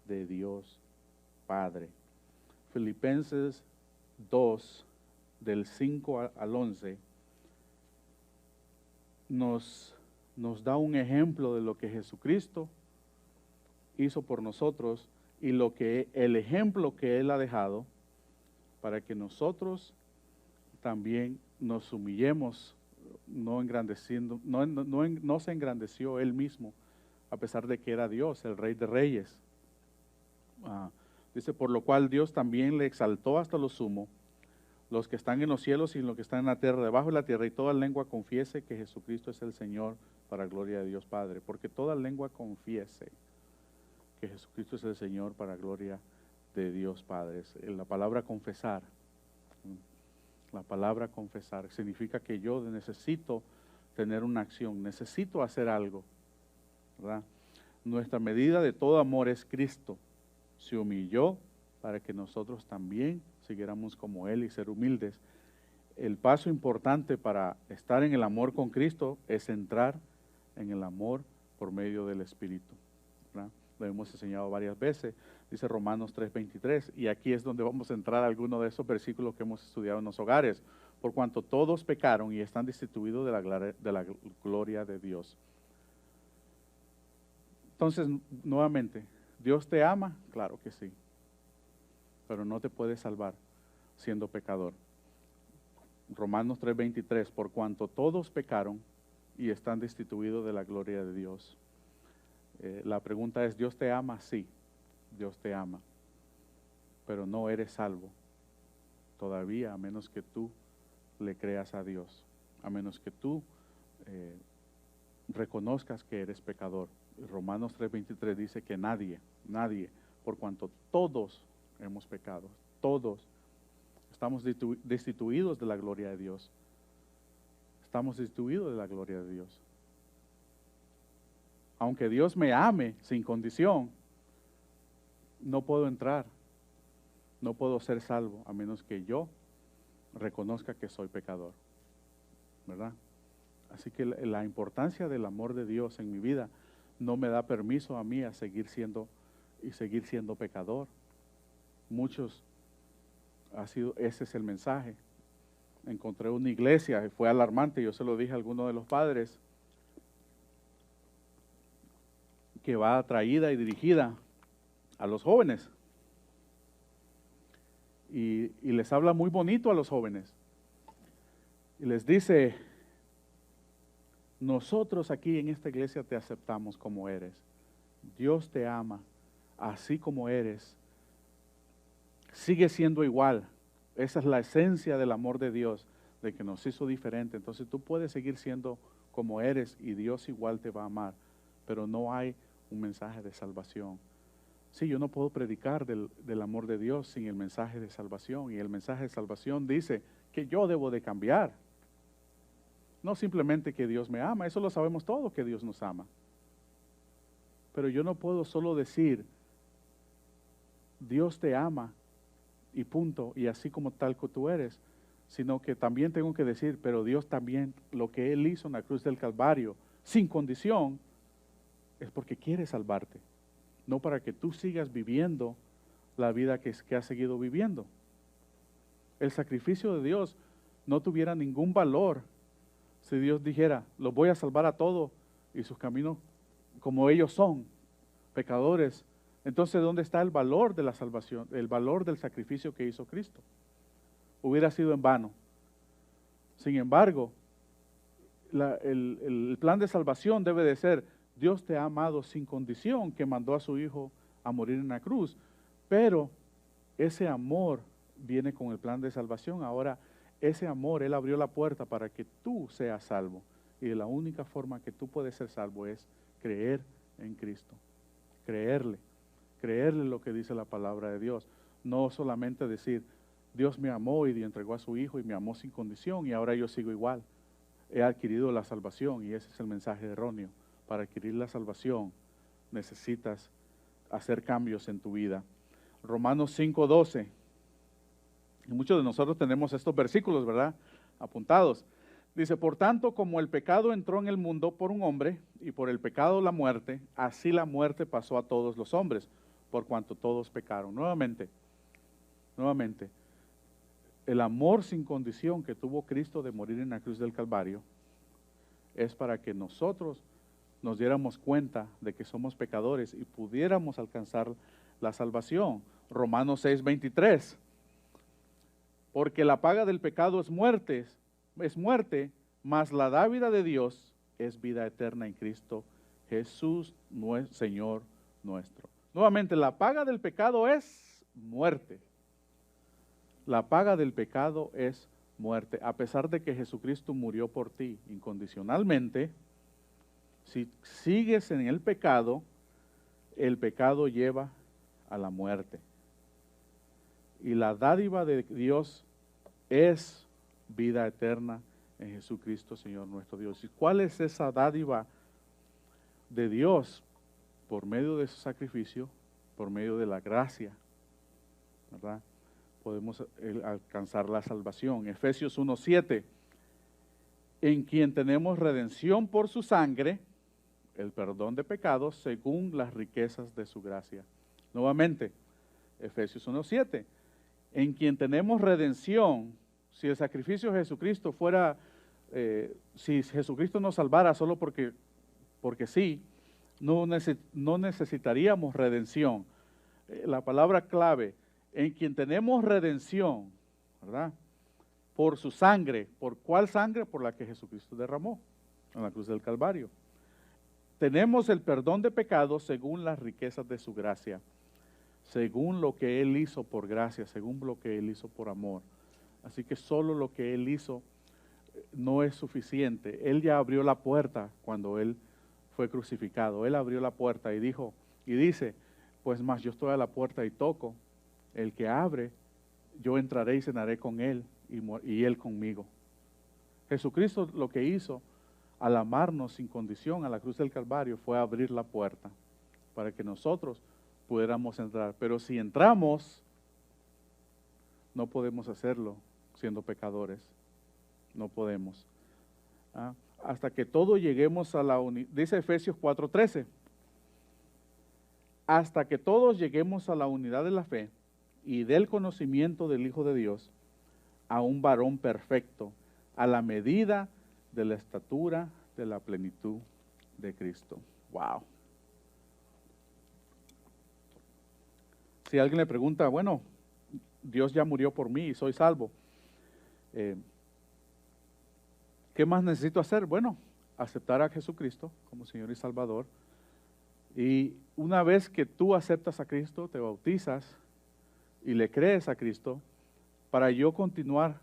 de Dios Padre. Filipenses 2, del 5 al 11, nos da un ejemplo de lo que Jesucristo hizo por nosotros y el ejemplo que Él ha dejado para que nosotros también nos humillemos, no se engrandeció Él mismo, a pesar de que era Dios, el Rey de Reyes. Dice, por lo cual Dios también le exaltó hasta lo sumo, los que están en los cielos y los que están en la tierra, debajo de la tierra, y toda lengua confiese que Jesucristo es el Señor, para gloria de Dios Padre. Porque toda lengua confiese que Jesucristo es el Señor, para gloria de Dios Padre. La palabra confesar significa que yo necesito tener una acción, necesito hacer algo, ¿verdad? Nuestra medida de todo amor es Cristo. Se humilló para que nosotros también siguiéramos como Él y ser humildes. El paso importante para estar en el amor con Cristo es entrar en el amor por medio del Espíritu, ¿verdad? Lo hemos enseñado varias veces, dice Romanos 3:23, y aquí es donde vamos a entrar a alguno de esos versículos que hemos estudiado en los hogares. Por cuanto todos pecaron y están destituidos de la gloria de Dios. Entonces, nuevamente, ¿Dios te ama? Claro que sí, pero no te puede salvar siendo pecador. Romanos 3:23, por cuanto todos pecaron y están destituidos de la gloria de Dios. La pregunta es, ¿Dios te ama? Sí, Dios te ama, pero no eres salvo todavía, a menos que tú le creas a Dios, a menos que tú reconozcas que eres pecador. Romanos 3:23 dice que nadie, por cuanto todos hemos pecado, todos estamos destituidos de la gloria de Dios. Estamos destituidos de la gloria de Dios. Aunque Dios me ame sin condición, no puedo entrar, no puedo ser salvo, a menos que yo reconozca que soy pecador, ¿verdad? Así que la importancia del amor de Dios en mi vida no me da permiso a mí a seguir siendo pecador. Ese es el mensaje. Encontré una iglesia, fue alarmante, yo se lo dije a alguno de los padres, que va atraída y dirigida a los jóvenes. Y les habla muy bonito a los jóvenes. Y les dice, Nosotros aquí en esta iglesia te aceptamos como eres. Dios te ama así como eres. Sigue siendo igual. Esa es la esencia del amor de Dios, de que nos hizo diferente. Entonces tú puedes seguir siendo como eres y Dios igual te va a amar, pero no hay un mensaje de salvación. Sí, yo no puedo predicar del amor de Dios sin el mensaje de salvación, y el mensaje de salvación dice que yo debo de cambiar. No simplemente que Dios me ama, eso lo sabemos todos, que Dios nos ama. Pero yo no puedo solo decir, Dios te ama y punto, y así como tal que tú eres, sino que también tengo que decir, pero Dios también, lo que Él hizo en la cruz del Calvario, sin condición, es porque quiere salvarte, no para que tú sigas viviendo la vida que has seguido viviendo. El sacrificio de Dios no tuviera ningún valor si Dios dijera, los voy a salvar a todos y sus caminos como ellos son, pecadores. Entonces, ¿dónde está el valor de la salvación, el valor del sacrificio que hizo Cristo? Hubiera sido en vano. Sin embargo, el plan de salvación debe de ser, Dios te ha amado sin condición, que mandó a su Hijo a morir en la cruz, pero ese amor viene con el plan de salvación. Ahora, ese amor, Él abrió la puerta para que tú seas salvo, y la única forma que tú puedes ser salvo es creer en Cristo, creerle lo que dice la palabra de Dios, no solamente decir, Dios me amó y entregó a su Hijo y me amó sin condición y ahora yo sigo igual. He adquirido la salvación, y ese es el mensaje erróneo. Para adquirir la salvación necesitas hacer cambios en tu vida. Romanos 5:12. Y muchos de nosotros tenemos estos versículos, ¿verdad? Apuntados. Dice, por tanto, como el pecado entró en el mundo por un hombre, y por el pecado la muerte, así la muerte pasó a todos los hombres, por cuanto todos pecaron. Nuevamente, el amor sin condición que tuvo Cristo de morir en la cruz del Calvario es para que nosotros nos diéramos cuenta de que somos pecadores y pudiéramos alcanzar la salvación. Romanos 6:23. Porque la paga del pecado es muerte, mas la dávida de Dios es vida eterna en Cristo Jesús, Señor nuestro. Nuevamente, la paga del pecado es muerte. La paga del pecado es muerte. A pesar de que Jesucristo murió por ti incondicionalmente, si sigues en el pecado lleva a la muerte. Y la dádiva de Dios es vida eterna en Jesucristo, Señor nuestro Dios. ¿Y cuál es esa dádiva de Dios? Por medio de su sacrificio, por medio de la gracia, ¿verdad? Podemos alcanzar la salvación. Efesios 1:7, en quien tenemos redención por su sangre, el perdón de pecados, según las riquezas de su gracia. Nuevamente, Efesios 1:7, en quien tenemos redención. Si el sacrificio de Jesucristo fuera, si Jesucristo nos salvara solo porque sí, no necesitaríamos redención. La palabra clave, en quien tenemos redención, ¿verdad? Por su sangre. ¿Por cuál sangre? Por la que Jesucristo derramó en la cruz del Calvario. Tenemos el perdón de pecados según las riquezas de su gracia, según lo que Él hizo por gracia, según lo que Él hizo por amor. Así que solo lo que Él hizo no es suficiente. Él ya abrió la puerta cuando Él fue crucificado. Él abrió la puerta y dice, pues más yo estoy a la puerta y toco. El que abre, yo entraré y cenaré con Él y Él conmigo. Jesucristo lo que hizo al amarnos sin condición a la cruz del Calvario fue abrir la puerta para que nosotros pudiéramos entrar. Pero si entramos, no podemos hacerlo siendo pecadores. No podemos. Hasta que todos lleguemos a la unidad, dice Efesios 4:13, hasta que todos lleguemos a la unidad de la fe y del conocimiento del Hijo de Dios, a un varón perfecto, a la medida de la estatura de la plenitud de Cristo. Wow. Si alguien le pregunta, bueno, Dios ya murió por mí y soy salvo, ¿qué más necesito hacer? Bueno, aceptar a Jesucristo como Señor y Salvador. Y una vez que tú aceptas a Cristo, te bautizas y le crees a Cristo, para yo continuar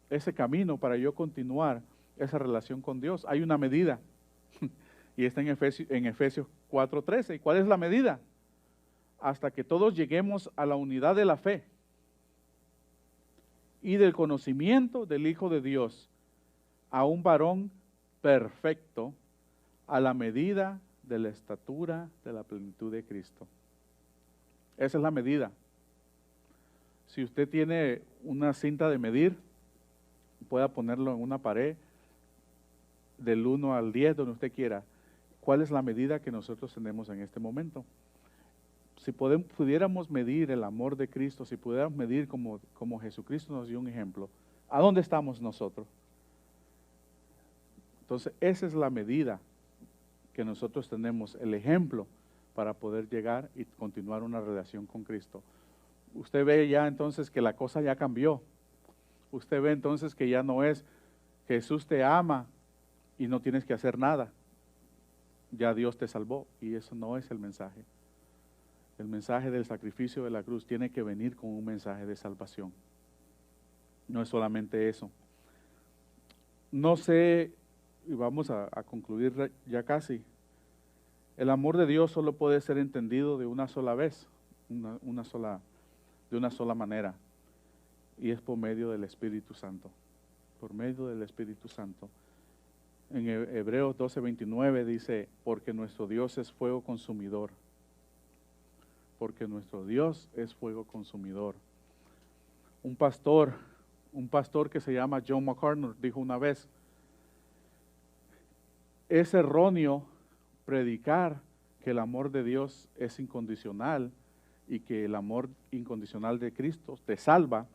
ese camino, para yo continuar esa relación con Dios, hay una medida. Y está en Efesios 4:13. ¿Y cuál es la medida? Hasta que todos lleguemos a la unidad de la fe y del conocimiento del Hijo de Dios, a un varón perfecto, a la medida de la estatura de la plenitud de Cristo. Esa es la medida. Si usted tiene una cinta de medir, pueda ponerlo en una pared del 1 al 10, donde usted quiera. ¿Cuál es la medida que nosotros tenemos en este momento? Si pudiéramos medir el amor de Cristo, si pudiéramos medir como Jesucristo nos dio un ejemplo, ¿a dónde estamos nosotros? Entonces, esa es la medida que nosotros tenemos, el ejemplo para poder llegar y continuar una relación con Cristo. Usted ve ya entonces que la cosa ya cambió. Usted ve entonces que ya no es Jesús te ama y no tienes que hacer nada. Ya Dios te salvó, y eso no es el mensaje. El mensaje del sacrificio de la cruz tiene que venir con un mensaje de salvación. No es solamente eso. No sé, y vamos a concluir ya casi. El amor de Dios solo puede ser entendido de una sola vez, de una sola manera, y es por medio del Espíritu Santo. Por medio del Espíritu Santo. En Hebreos 12:29 dice, porque nuestro Dios es fuego consumidor. Porque nuestro Dios es fuego consumidor. Un pastor que se llama John MacArthur dijo una vez, es erróneo predicar que el amor de Dios es incondicional y que el amor incondicional de Cristo te salva,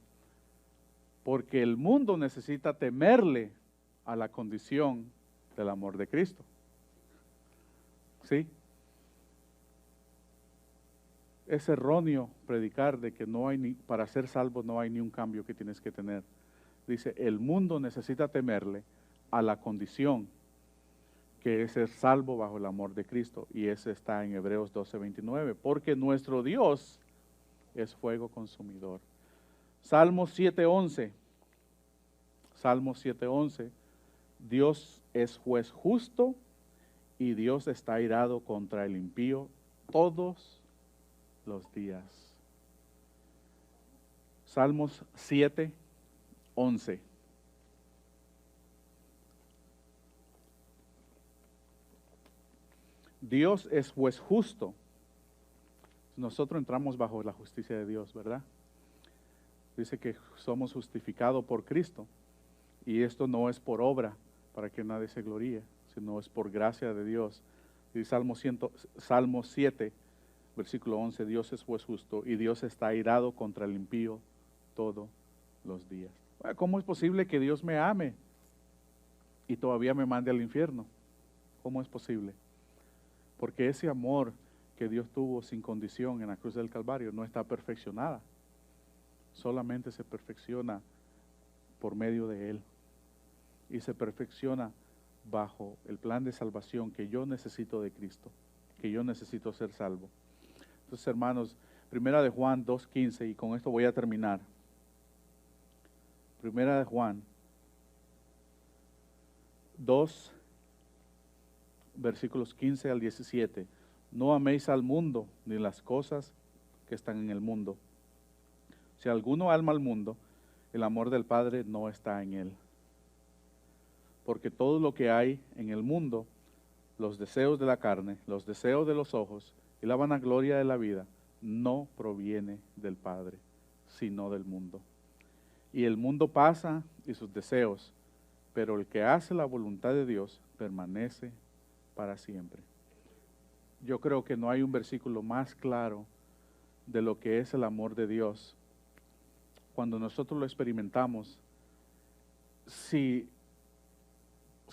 porque el mundo necesita temerle a la condición del amor de Cristo. ¿Sí? Es erróneo predicar de que para ser salvo no hay ni un cambio que tienes que tener. Dice, el mundo necesita temerle a la condición que es ser salvo bajo el amor de Cristo. Y ese está en Hebreos 12:29. Porque nuestro Dios es fuego consumidor. Salmo 7:11. Salmo 7:11. Dios es juez justo y Dios está airado contra el impío todos los días. Salmos 7:11. Dios es juez justo. Nosotros entramos bajo la justicia de Dios, ¿verdad? Dice que somos justificados por Cristo. Y esto no es por obra, para que nadie se gloríe, sino es por gracia de Dios. Y Salmo 7, versículo 11, Dios es juez justo y Dios está airado contra el impío todos los días. ¿Cómo es posible que Dios me ame y todavía me mande al infierno? ¿Cómo es posible? Porque ese amor que Dios tuvo sin condición en la cruz del Calvario no está perfeccionada. Solamente se perfecciona por medio de Él. Y se perfecciona bajo el plan de salvación que yo necesito de Cristo, que yo necesito ser salvo. Entonces, hermanos, primera de Juan 2:15, y con esto voy a terminar. Primera de Juan 2, versículos 15 al 17. No améis al mundo ni las cosas que están en el mundo. Si alguno ama al mundo, el amor del Padre no está en él. Porque todo lo que hay en el mundo, los deseos de la carne, los deseos de los ojos y la vanagloria de la vida, no proviene del Padre, sino del mundo. Y el mundo pasa y sus deseos, pero el que hace la voluntad de Dios permanece para siempre. Yo creo que no hay un versículo más claro de lo que es el amor de Dios. Cuando nosotros lo experimentamos, si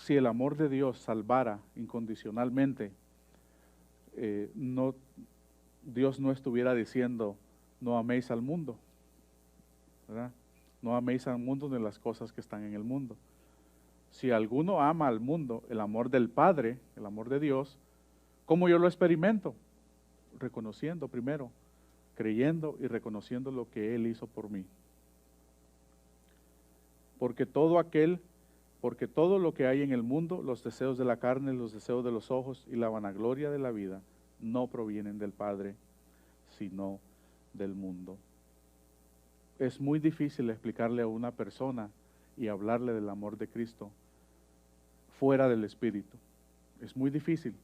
el amor de Dios salvara incondicionalmente, Dios no estuviera diciendo, no améis al mundo, ¿verdad? No améis al mundo ni las cosas que están en el mundo, Si alguno ama al mundo, el amor del Padre, el amor de Dios, ¿cómo yo lo experimento? Reconociendo primero, creyendo y reconociendo lo que Él hizo por mí. Porque todo lo que hay en el mundo, los deseos de la carne, los deseos de los ojos y la vanagloria de la vida, no provienen del Padre, sino del mundo. Es muy difícil explicarle a una persona y hablarle del amor de Cristo fuera del Espíritu. Es muy difícil.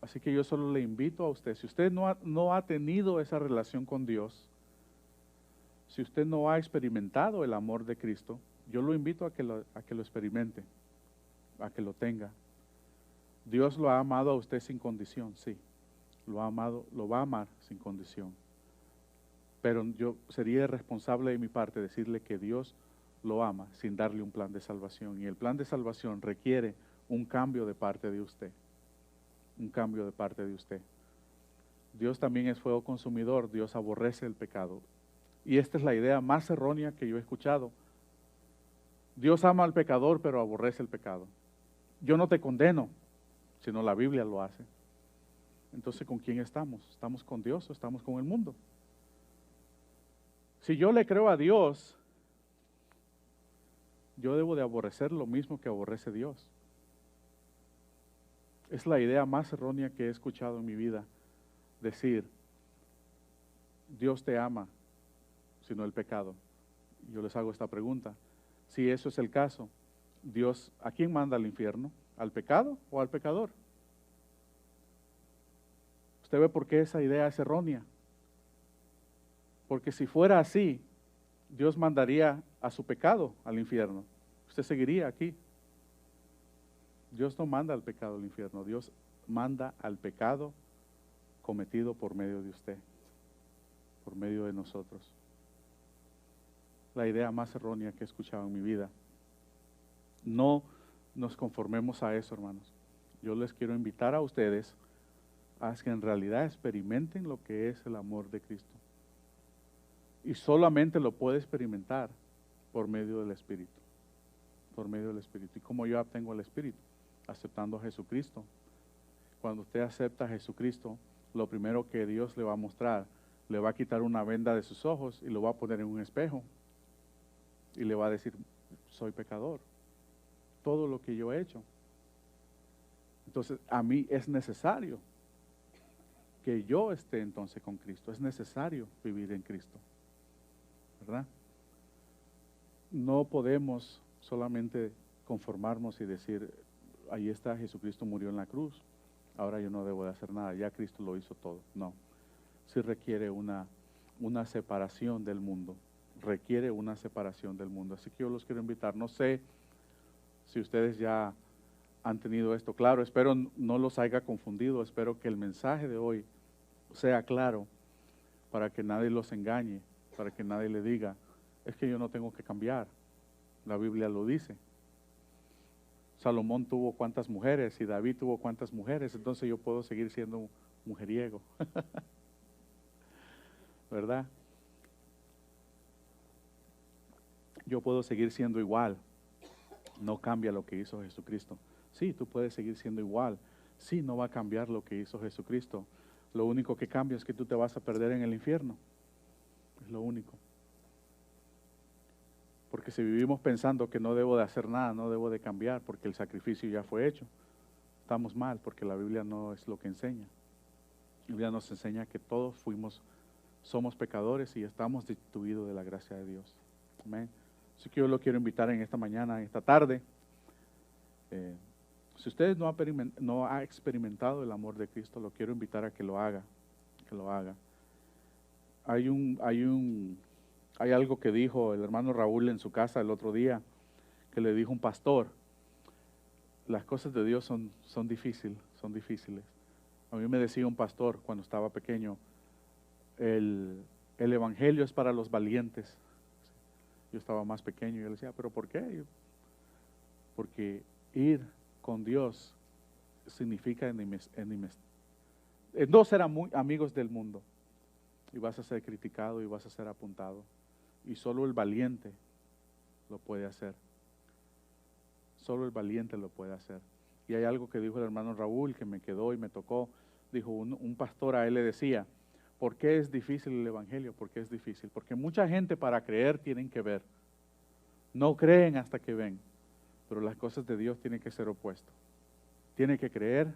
Así que yo solo le invito a usted, si usted no ha tenido esa relación con Dios, si usted no ha experimentado el amor de Cristo, yo lo invito a que lo experimente, a que lo tenga. Dios lo ha amado a usted sin condición, sí. Lo ha amado, lo va a amar sin condición. Pero yo sería irresponsable de mi parte decirle que Dios lo ama sin darle un plan de salvación. Y el plan de salvación requiere un cambio de parte de usted. Un cambio de parte de usted. Dios también es fuego consumidor, Dios aborrece el pecado. Y esta es la idea más errónea que yo he escuchado. Dios ama al pecador, pero aborrece el pecado. Yo no te condeno, sino la Biblia lo hace. Entonces, ¿con quién estamos? ¿Estamos con Dios o estamos con el mundo? Si yo le creo a Dios, yo debo de aborrecer lo mismo que aborrece Dios. Es la idea más errónea que he escuchado en mi vida. Decir, Dios te ama, sino el pecado. Yo les hago esta pregunta. Si eso es el caso, Dios, ¿a quién manda al infierno? ¿Al pecado o al pecador? Usted ve por qué esa idea es errónea. Porque si fuera así, Dios mandaría a su pecado al infierno. Usted seguiría aquí. Dios no manda al pecado al infierno. Dios manda al pecado cometido por medio de usted, por medio de nosotros. La idea más errónea que he escuchado en mi vida. No nos conformemos a eso, hermanos. Yo les quiero invitar a ustedes a que en realidad experimenten lo que es el amor de Cristo. Y solamente lo puede experimentar por medio del Espíritu. Por medio del Espíritu. ¿Y cómo yo obtengo el Espíritu? Aceptando a Jesucristo. Cuando usted acepta a Jesucristo, lo primero que Dios le va a mostrar, le va a quitar una venda de sus ojos y lo va a poner en un espejo. Y le va a decir, soy pecador. Todo lo que yo he hecho. Entonces, a mí es necesario que yo esté entonces con Cristo. Es necesario vivir en Cristo. ¿Verdad? No podemos solamente conformarnos y decir, ahí está, Jesucristo murió en la cruz, ahora yo no debo de hacer nada, ya Cristo lo hizo todo. No, sí requiere una separación del mundo, requiere una separación del mundo. Así que yo los quiero invitar, no sé si ustedes ya han tenido esto claro, espero no los haya confundido, espero que el mensaje de hoy sea claro para que nadie los engañe, para que nadie le diga, es que yo no tengo que cambiar, la Biblia lo dice. Salomón tuvo cuántas mujeres y David tuvo cuántas mujeres, entonces yo puedo seguir siendo mujeriego. ¿Verdad? Yo puedo seguir siendo igual. No cambia lo que hizo Jesucristo. Sí, tú puedes seguir siendo igual. Sí, no va a cambiar lo que hizo Jesucristo. Lo único que cambia es que tú te vas a perder en el infierno. Es lo único. Porque si vivimos pensando que no debo de hacer nada, no debo de cambiar porque el sacrificio ya fue hecho, estamos mal porque la Biblia no es lo que enseña. La Biblia nos enseña que todos somos pecadores y estamos destituidos de la gracia de Dios. Amén. Así que yo lo quiero invitar en esta mañana, en esta tarde. Si usted no ha experimentado el amor de Cristo, lo quiero invitar a que lo haga. Que lo haga. Hay algo que dijo el hermano Raúl en su casa el otro día, que le dijo un pastor, las cosas de Dios son difíciles. A mí me decía un pastor cuando estaba pequeño, el evangelio es para los valientes. Yo estaba más pequeño y yo le decía, ¿pero por qué? Porque ir con Dios significa no ser amigos del mundo. Y vas a ser criticado y vas a ser apuntado. Y solo el valiente lo puede hacer. Solo el valiente lo puede hacer. Y hay algo que dijo el hermano Raúl que me quedó y me tocó. Dijo un pastor, a él le decía, ¿por qué es difícil el evangelio? ¿Por qué es difícil? Porque mucha gente para creer tienen que ver. No creen hasta que ven. Pero las cosas de Dios tienen que ser opuesto. Tiene que creer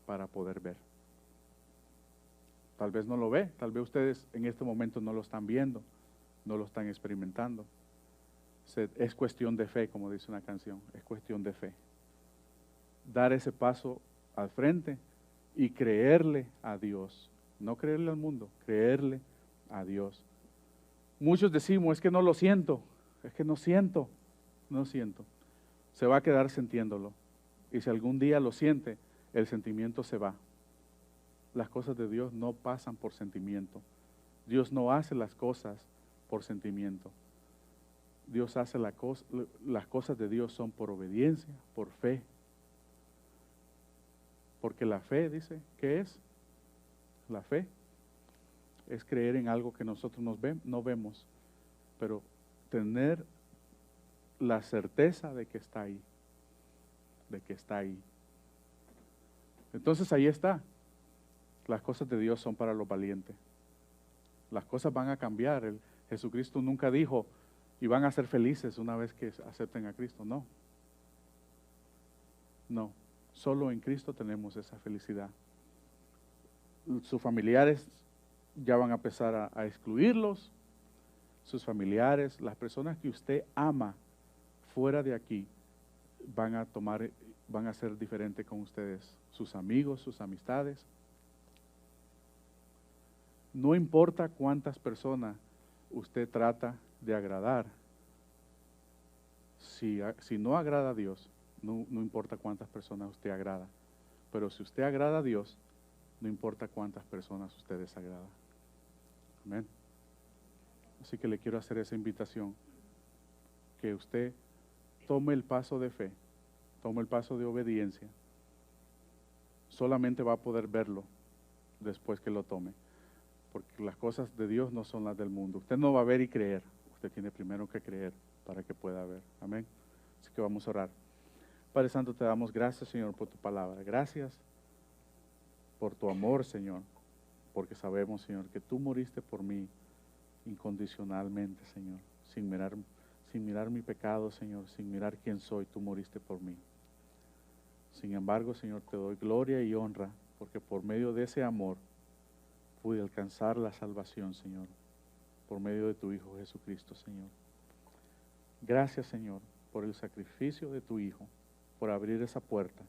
para poder ver. Tal vez no lo ve, tal vez ustedes en este momento no lo están viendo, no lo están experimentando. Es cuestión de fe, como dice una canción, es cuestión de fe. Dar ese paso al frente y creerle a Dios. No creerle al mundo, creerle a Dios. Muchos decimos, es que no lo siento, es que no siento. Se va a quedar sintiéndolo. Y si algún día lo siente, el sentimiento se va. Las cosas de Dios no pasan por sentimiento. Dios no hace las cosas por sentimiento. Dios hace las cosas de Dios son por obediencia, por fe. Porque la fe, dice, ¿qué es? La fe es creer en algo que nosotros no vemos, pero tener la certeza de que está ahí, Entonces ahí está. Las cosas de Dios son para los valientes. Las cosas van a cambiar. Jesucristo nunca dijo, y van a ser felices una vez que acepten a Cristo. No, solo en Cristo tenemos esa felicidad. Sus familiares ya van a empezar a excluirlos. Sus familiares, las personas que usted ama fuera de aquí, van a ser diferentes con ustedes. Sus amigos, sus amistades. No importa cuántas personas usted trata de agradar. Si no agrada a Dios, no importa cuántas personas usted agrada. Pero si usted agrada a Dios, no importa cuántas personas usted desagrada. Amén. Así que le quiero hacer esa invitación. Que usted tome el paso de fe, tome el paso de obediencia. Solamente va a poder verlo después que lo tome. Porque las cosas de Dios no son las del mundo. Usted no va a ver y creer. Usted tiene primero que creer para que pueda ver. Amén. Así que vamos a orar. Padre Santo, te damos gracias, Señor, por tu palabra. Gracias por tu amor, Señor. Porque sabemos, Señor, que tú moriste por mí incondicionalmente, Señor. Sin mirar mi pecado, Señor. Sin mirar quién soy, tú moriste por mí. Sin embargo, Señor, te doy gloria y honra. Porque por medio de ese amor pude alcanzar la salvación, Señor, por medio de tu Hijo Jesucristo, Señor. Gracias, Señor, por el sacrificio de tu Hijo, por abrir esa puerta,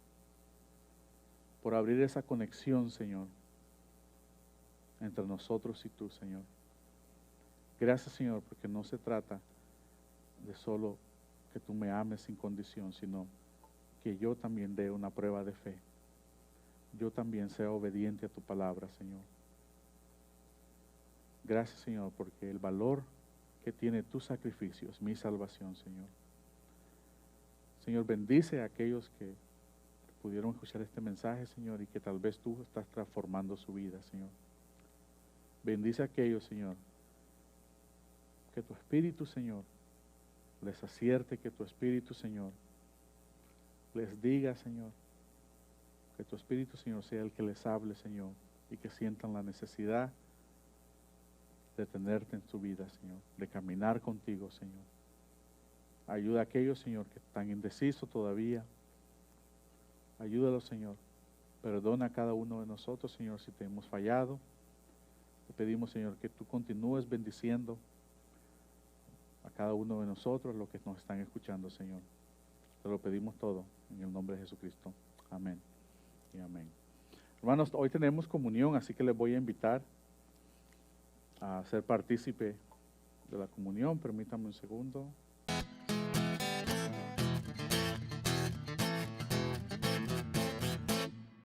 por abrir esa conexión, Señor, entre nosotros y tú, Señor. Gracias, Señor, porque no se trata de solo que tú me ames sin condición, sino que yo también dé una prueba de fe. Yo también sea obediente a tu palabra, Señor. Gracias, Señor, porque el valor que tiene tu sacrificio es mi salvación, Señor. Señor, bendice a aquellos que pudieron escuchar este mensaje, Señor, y que tal vez tú estás transformando su vida, Señor. Bendice a aquellos, Señor, que tu Espíritu, Señor, les acierte, que tu Espíritu, Señor, les diga, Señor, que tu Espíritu, Señor, sea el que les hable, Señor, y que sientan la necesidad de tenerte en su vida, Señor, de caminar contigo, Señor. Ayuda a aquellos, Señor, que están indecisos todavía. Ayúdalos, Señor. Perdona a cada uno de nosotros, Señor, si te hemos fallado. Te pedimos, Señor, que tú continúes bendiciendo a cada uno de nosotros, los que nos están escuchando, Señor. Te lo pedimos todo en el nombre de Jesucristo. Amén y amén. Hermanos, hoy tenemos comunión, así que les voy a invitar a ser partícipe de la comunión. Permítanme un segundo.